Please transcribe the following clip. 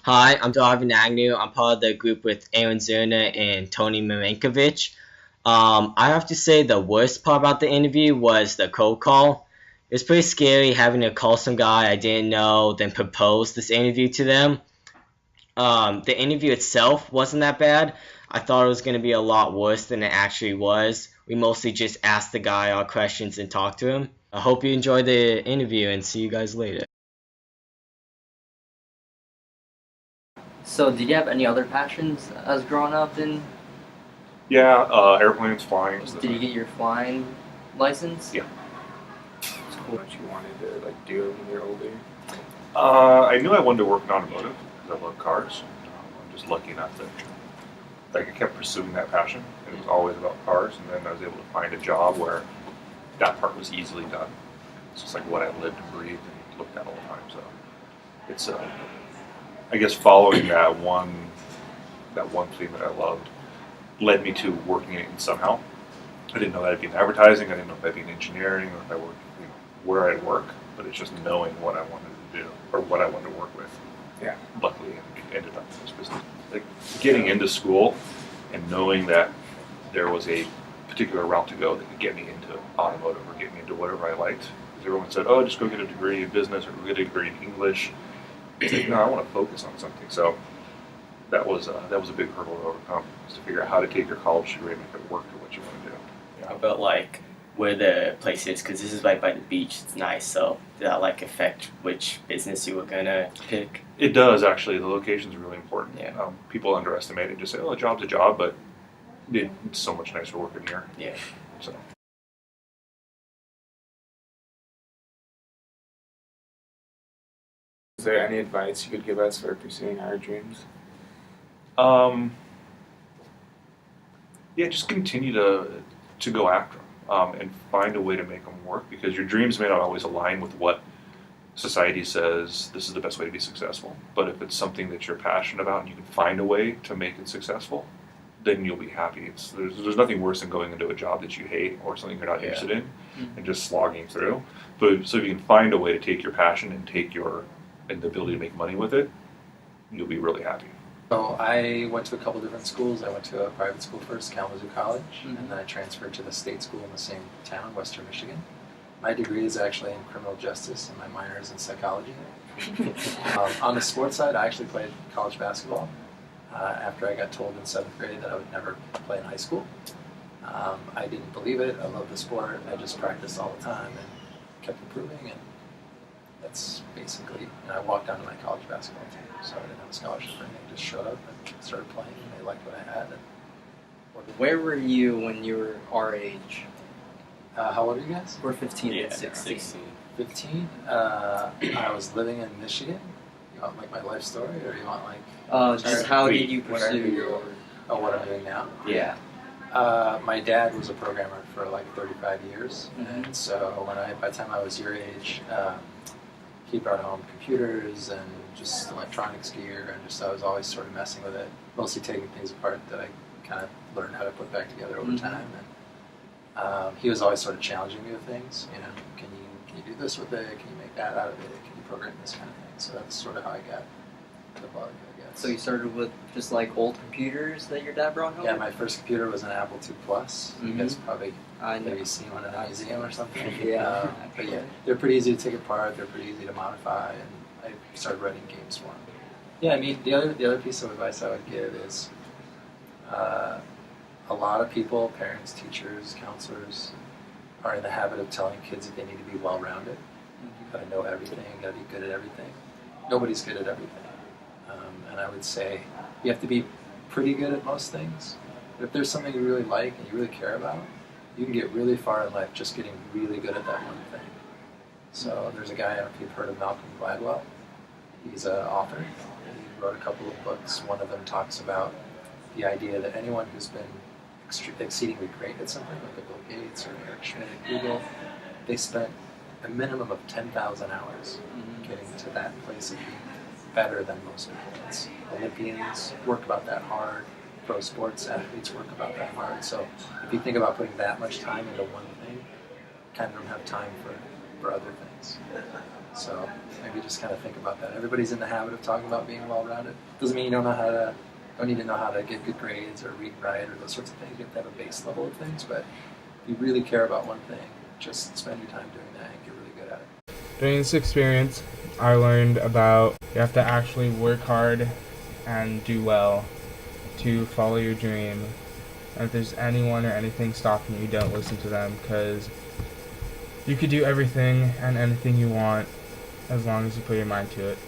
Hi, I'm Darvin Agnew. I'm part of the group with Aaron Zerna and Tony Milenkovic. I have to say the worst part about the interview was the cold call. It was pretty scary having to call some guy I didn't know, then propose this interview to them. The interview itself wasn't that bad. I thought it was going to be a lot worse than it actually was. We mostly just asked the guy our questions and talked to him. I hope you enjoyed the interview and see you guys later. So, did you have any other passions as growing up? Yeah, airplanes, flying. Did you get your flying license? Yeah. That's cool. What you wanted to do when you're older? I knew I wanted to work in automotive because I love cars. I'm just lucky enough that I kept pursuing that passion, and it was always about cars. And then I was able to find a job where that part was easily done. It's just like what I lived and breathed and looked at all the time. So it's, I guess, following that one thing that I loved led me to working in it somehow. I didn't know that I'd be in advertising. I didn't know if I'd be in engineering or if I worked, where I'd work. But it's just knowing what I wanted to do or what I wanted to work with. Yeah. Luckily, I ended up in this business. Like getting into school and knowing that there was a particular route to go that could get me into automotive or get me into whatever I liked. Because everyone said, "Oh, just go get a degree in business or go get a degree in English." It's like, no, I want to focus on something. So that was a big hurdle to overcome, is to figure out how to take your college degree and make it work for what you want to do. How about like where the place is? Because this is right by the beach. It's nice. So did that like affect which business you were gonna pick? It does actually. The location's really important. Yeah. People underestimate it. Just say, "Oh, a job's a job," but it's so much nicer working here. Yeah. So. Is there any advice you could give us for pursuing our dreams? Yeah, just continue to go after them and find a way to make them work, because your dreams may not always align with what society says this is the best way to be successful. But if it's something that you're passionate about and you can find a way to make it successful, then you'll be happy. There's nothing worse than going into a job that you hate or something you're not interested in and just slogging through. But so if you can find a way to take your passion and and the ability to make money with it, you'll be really happy. So I went to a couple different schools. I went to a private school first, Kalamazoo College, and then I transferred to the state school in the same town, Western Michigan. My degree is actually in criminal justice, and my minor is in psychology. On the sports side, I actually played college basketball after I got told in 7th grade that I would never play in high school. I didn't believe it. I loved the sport. I just practiced all the time and kept improving, and that's basically, I walked down to my college basketball team, so I didn't have a scholarship or anything. Just showed up and started playing, and they liked what I had. Where were you when you were our age? How old are you guys? We're 15 Yeah, and 16. 15. I was living in Michigan. You want like my life story, or you want like Just how did you what I pursue do? your... What I'm doing now? Yeah. My dad was a programmer for like 35 years, Mhm. and so by the time I was your age, he brought home computers and just electronics gear, and just I was always sort of messing with it, mostly taking things apart that I kind of learned how to put back together over time. And he was always sort of challenging me with things. You know, can you do this with it? Can you make that out of it? Can you program this kind of thing? So that's sort of how I got the bug, I guess. So you started with just like old computers that your dad brought home? Yeah, my first computer was an Apple II Plus. You guys probably I know. maybe seen one in a museum or something. Yeah. But yeah, they're pretty easy to take apart. They're pretty easy to modify, and I started writing games for them. Yeah, I mean, the other piece of advice I would give is a lot of people, parents, teachers, counselors, are in the habit of telling kids that they need to be well-rounded. You got to know everything. You got to be good at everything. Nobody's good at everything, and I would say you have to be pretty good at most things. But if there's something you really like and you really care about, you can get really far in life just getting really good at that one thing. So there's a guy, I don't know if you've heard of Malcolm Gladwell. He's an author. He wrote a couple of books. One of them talks about the idea that anyone who's been exceedingly great at something, like a Bill Gates or Eric Schmidt at Google, they spent a minimum of 10,000 hours getting to that place of being better than most people. It's Olympians work about that hard. Pro sports athletes work about that hard. So if you think about putting that much time into one thing, you kind of don't have time for other things. things. So maybe just kind of think about that. Everybody's in the habit of talking about being well-rounded. Doesn't mean you don't need to know how to get good grades or read and write or those sorts of things. You have to have a base level of things, but if you really care about one thing, just spend your time doing that and get really good at it. During this experience, I learned about you have to actually work hard and do well to follow your dream. And if there's anyone or anything stopping you, don't listen to them, because you could do everything and anything you want as long as you put your mind to it.